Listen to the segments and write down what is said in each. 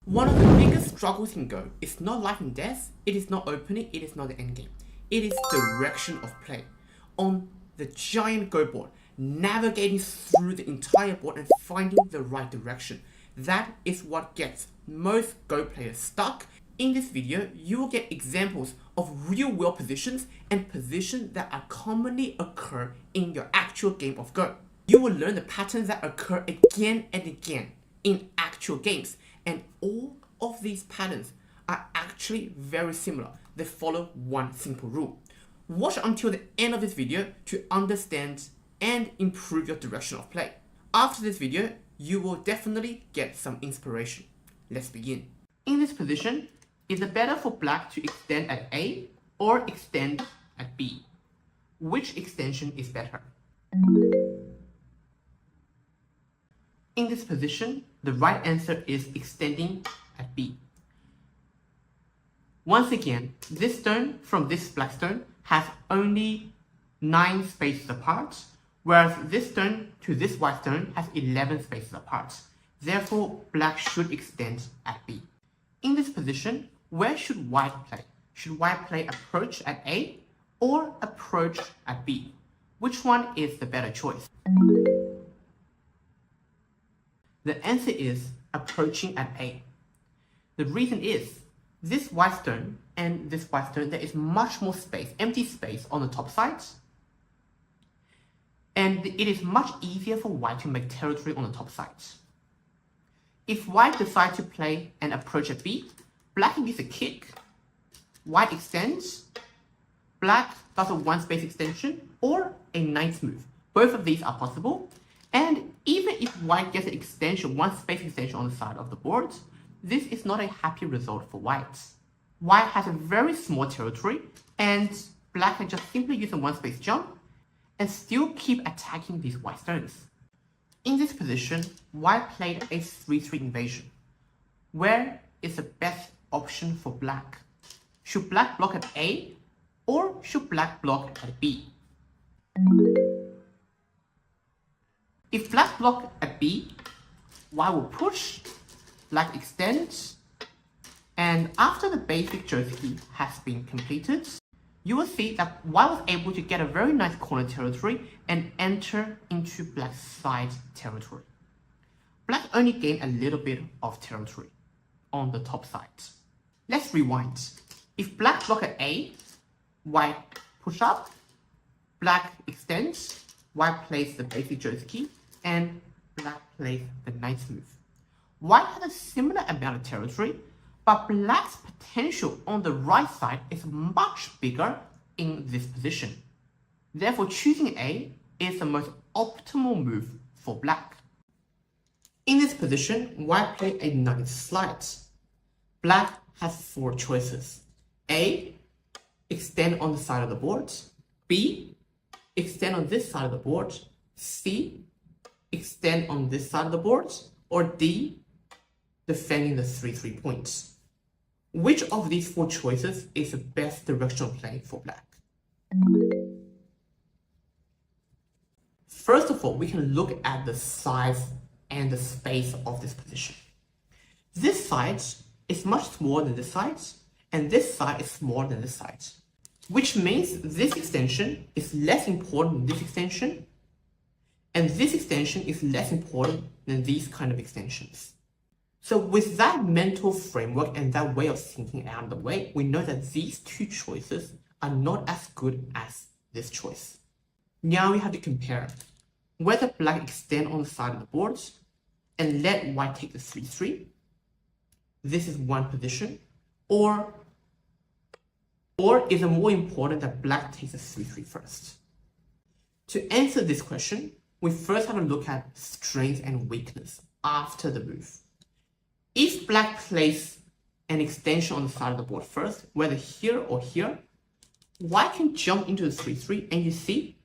One of the biggest struggles in Go is not life and death, it is not opening, it is not the endgame. It is direction of play. On the giant Go board, navigating through the entire board and finding the right direction. That is what gets most Go players stuck. In this video, you will get examples of real-world positions and positions that are commonly occur in your actual game of Go. You will learn the patterns that occur again and again in actual games. And all of these patterns are actually very similar. They follow one simple rule. Watch until the end of this video to understand and improve your direction of play. After this video, you will definitely get some inspiration. Let's begin. In this position, is it better for black to extend at A or extend at B? Which extension is better? In this position, the right answer is extending at B. Once again, this stone from this black stone has only 9 spaces apart, whereas this stone to this white stone has 11 spaces apart. Therefore, black should extend at B. In this position, where should white play? Should white play approach at A or approach at B? Which one is the better choice? The answer is approaching at A. The reason is, this white stone and this white stone, there is much more space, empty space on the top sides. And it is much easier for white to make territory on the top sides. If white decides to play an approach at B, black gives a kick, white extends, black does a one space extension or a nice move. Both of these are possible. And even if white gets an extension, one space extension on the side of the board, this is not a happy result for white. White has a very small territory and black can just simply use a one space jump and still keep attacking these white stones. In this position, white played a 3-3 invasion. Where is the best option for black? Should black block at A or should black block at B? If black block at B, white will push, black extends, and after the basic Josephine has been completed, you will see that white was able to get a very nice corner territory and enter into black's side territory. Black only gained a little bit of territory on the top side. Let's rewind. If black block at A, white push up, black extends, white plays the basic Josephine, and black plays the nice move. White has a similar amount of territory, but black's potential on the right side is much bigger in this position. Therefore, choosing A is the most optimal move for black. In this position, white played a nice slide. Black has 4 choices. A, extend on the side of the board. B, extend on this side of the board. C, extend on this side of the board. Or D, defending the 3-3 points. Which of these 4 choices is the best directional play for black? First of all, we can look at the size and the space of this position. This side is much smaller than this side, and this side is smaller than this side. Which means this extension is less important than this extension, and this extension is less important than these kind of extensions. So with that mental framework and that way of thinking out of the way, we know that these 2 choices are not as good as this choice. Now we have to compare whether black extend on the side of the board and let white take the 3-3. This is one position. Or is it more important that black takes the 3-3 first? To answer this question, we first have to look at strength and weakness after the move. If black plays an extension on the side of the board first, whether here or here, white can jump into the 3-3 and you see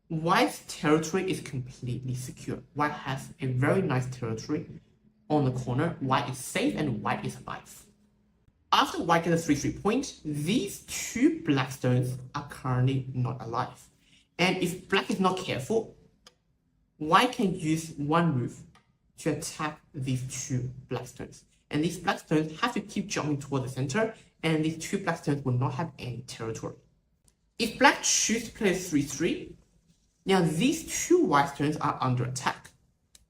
white's territory is completely secure. White has a very nice territory on the corner. White is safe and white is alive. After white gets a 3-3 point, these 2 black stones are currently not alive. And if black is not careful, white can use one move to attack these 2 black stones. And these black stones have to keep jumping toward the center, and these two black stones will not have any territory. If black choose to play a 3-3, now these two white stones are under attack.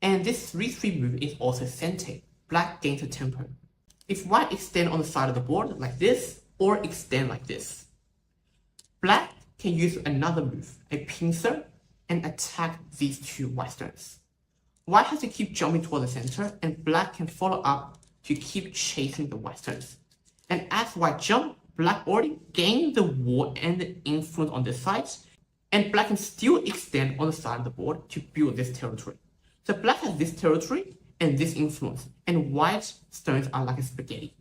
And this 3-3 move is also stagnate. Black gains a tempo. If white extend on the side of the board like this, or extend like this, black can use another move, a pincer, and attack these two white stones. White has to keep jumping toward the center, and black can follow up to keep chasing the white stones. And as white jump, black already gained the wall and the influence on this side, and black can still extend on the side of the board to build this territory. So black has this territory and this influence, and white stones are like a spaghetti.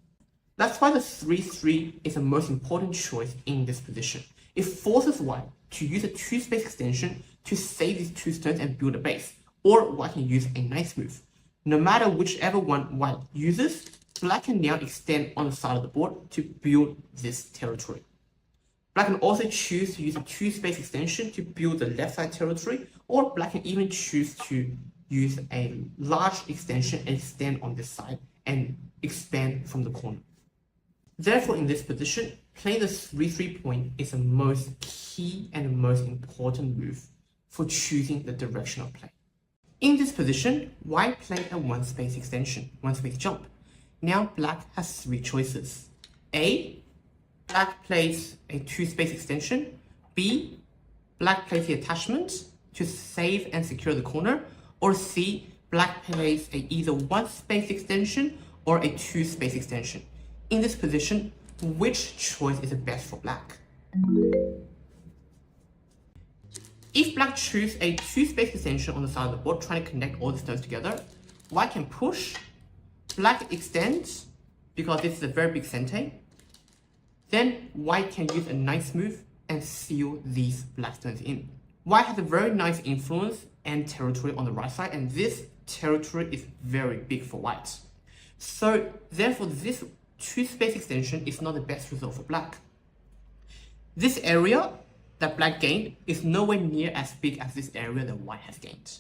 That's why the 3-3 is the most important choice in this position. It forces white to use a 2-space extension to save these two stones and build a base, or white can use a nice move. No matter whichever one white uses, black can now extend on the side of the board to build this territory. Black can also choose to use a 2-space extension to build the left side territory, or black can even choose to use a large extension and extend on this side and expand from the corner. Therefore, in this position, playing the 3-3 point is the most key and the most important move for choosing the direction of play. In this position, white played a 1-space extension, 1-space jump. Now black has 3 choices. A, black plays a 2-space extension. B, black plays the attachment to save and secure the corner. Or C, black plays a either 1-space extension or a 2-space extension. In this position, which choice is the best for black? If black chooses a 2-space extension on the side of the board trying to connect all the stones together, white can push, black extends because this is a very big stagnate. Then white can use a nice move and seal these black stones in. White has a very nice influence and territory on the right side, and this territory is very big for white. So therefore this 2-space extension is not the best result for black. This area that black gained is nowhere near as big as this area that white has gained.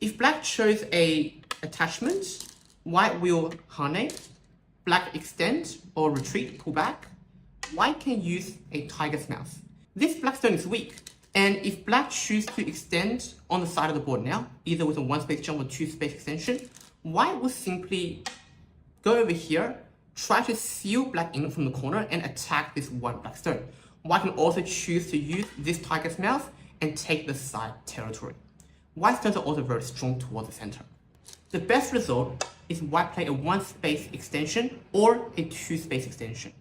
If black chose a attachment, white will harness, black extend or retreat, pull back. White can use a tiger's mouth. This black stone is weak, and if black chooses to extend on the side of the board now, either with a 1-space jump or 2-space extension, white will simply go over here, try to seal black in from the corner and attack this one black stone. White can also choose to use this tiger's mouth and take the side territory. White stones are also very strong towards the center. The best result is white play a 1-space extension or a 2-space extension.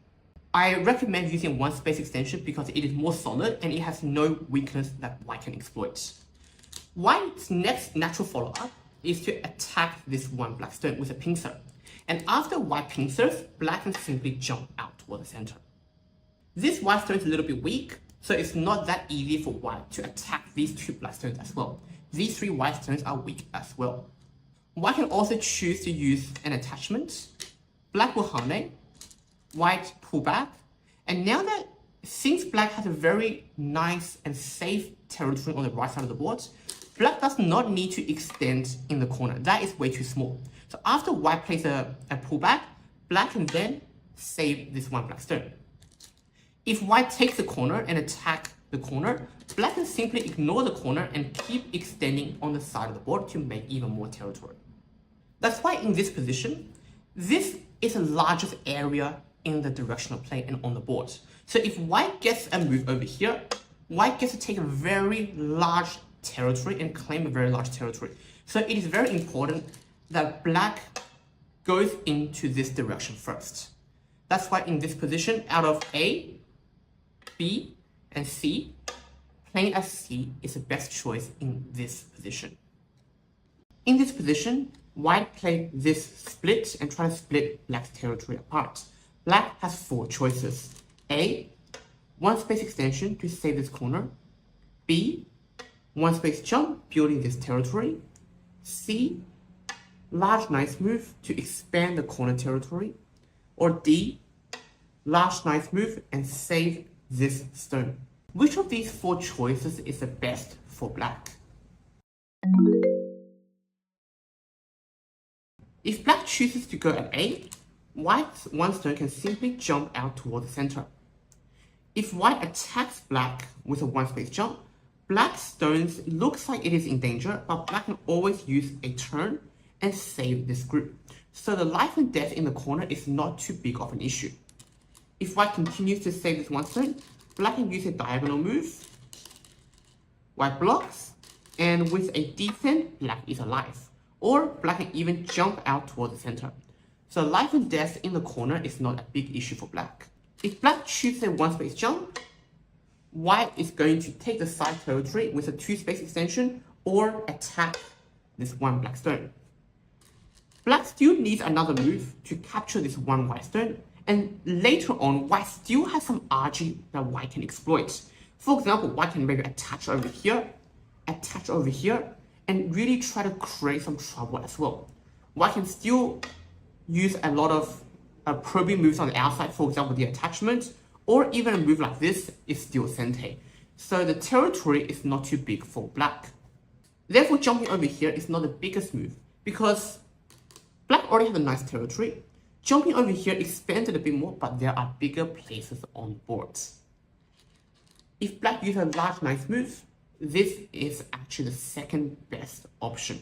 I recommend using 1-space extension because it is more solid and it has no weakness that white can exploit. White's next natural follow-up is to attack this one black stone with a pincer. And after white pincers, black can simply jump out toward the center. This white stone is a little bit weak, so it's not that easy for white to attack these 2 black stones as well. These 3 white stones are weak as well. White can also choose to use an attachment. Black will harness, white pull back, and now that since black has a very nice and safe territory on the right side of the board, black does not need to extend in the corner. That is way too small. So after white plays a pullback, black can then save this one black stone. If white takes the corner and attack the corner, black can simply ignore the corner and keep extending on the side of the board to make even more territory. That's why in this position, this is the largest area in the directional plane and on the board. So if white gets a move over here, white gets to take a very large territory and claim a very large territory. So it is very important that black goes into this direction first. That's why in this position, out of A, B, and C, playing as C is the best choice in this position. In this position, white played this split and try to split black's territory apart. Black has 4 choices. A, 1-space extension to save this corner. B, 1-space jump, building this territory. C, large nice move to expand the corner territory. Or D, large nice move and save this stone. Which of these 4 choices is the best for black? If black chooses to go at A, white's one stone can simply jump out toward the center. If white attacks black with a one space jump, black's stones looks like it is in danger, but black can always use a turn and save this group. So the life and death in the corner is not too big of an issue. If white continues to save this one stone, black can use a diagonal move, white blocks, and with a descent, black is alive. Or black can even jump out toward the center. So life and death in the corner is not a big issue for black. If black chooses a one space jump, white is going to take the side territory with a two space extension or attack this one black stone. Black still needs another move to capture this one white stone, and later on, white still has some RG that white can exploit. For example, white can maybe attach over here, and really try to create some trouble as well. White can still use a lot of probing moves on the outside, for example, the attachment, or even a move like this is still sente. So the territory is not too big for black. Therefore, jumping over here is not the biggest move, because black already has a nice territory. Jumping over here expands it a bit more, but there are bigger places on board. If black uses a large nice move, this is actually the second best option.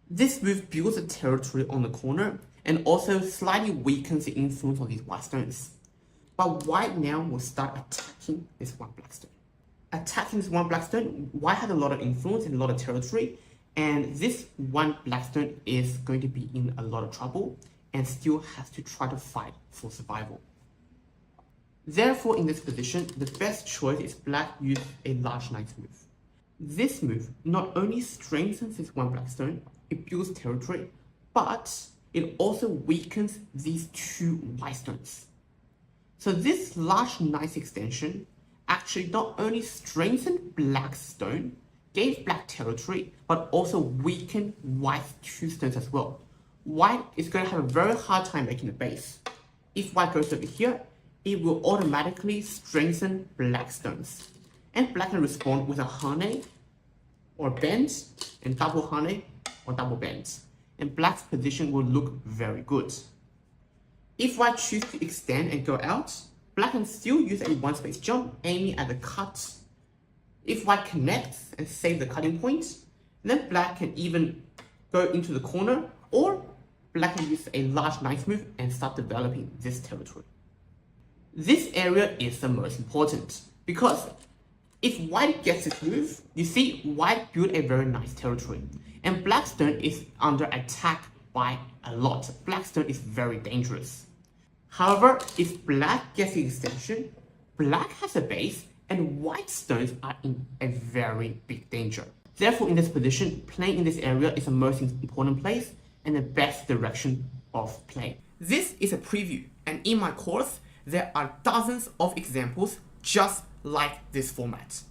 This move builds a territory on the corner and also slightly weakens the influence of these white stones. But white now will start attacking this one black stone. Attacking this one black stone, white has a lot of influence and a lot of territory, and this one black stone is going to be in a lot of trouble and still has to try to fight for survival. Therefore, in this position, the best choice is black use a large nice move. This move not only strengthens this one black stone, it builds territory, but it also weakens these two white stones. So this large nice extension actually not only strengthened black's stone, gave black territory, but also weakened white's two stones as well. White is going to have a very hard time making a base. If white goes over here, it will automatically strengthen black stones. And black can respond with a hane or bend, and double hane or double bend. And black's position will look very good. If white chooses to extend and go out, black can still use a one space jump aiming at the cut. If white connects and save the cutting point, then black can even go into the corner, or black can use a large nice move and start developing this territory. This area is the most important, because if white gets this move, you see white built a very nice territory, and black stone is under attack by a lot. Black stone is very dangerous. However, if black gets the extension, black has a base, and white stones are in a very big danger. Therefore, in this position, playing in this area is the most important place and the best direction of play. This is a preview, and in my course, there are dozens of examples just like this format.